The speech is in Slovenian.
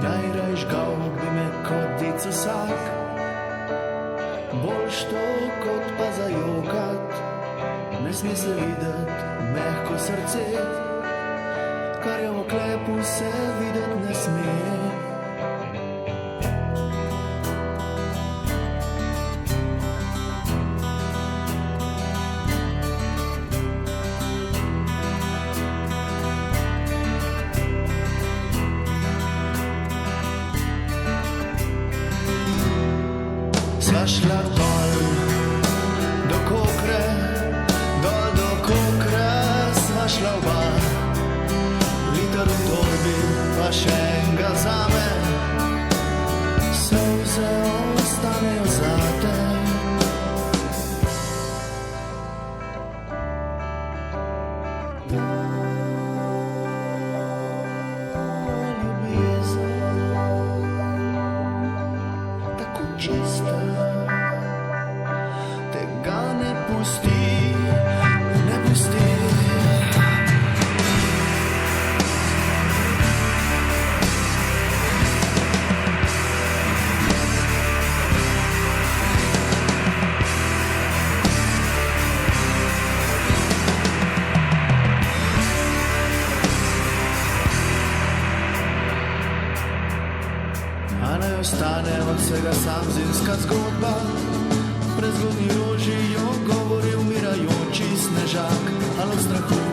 Najraj žgal bi me kot dec vsak, boljš to kot pa zajokat. Ne sme se videt mehko srce, kar je v oklepu se videt ne sme. Sva šla dol do Kokre, dol do Kokre sva šla oba. Liter v torbi pa še enega zame, solze ostanejo zate. Tako čista, tega ne pusti, ne pusti. A naj ostane od vsega sam zimska zgodba, prezgodni roži jo govori umirajoči snežak, ali od strahu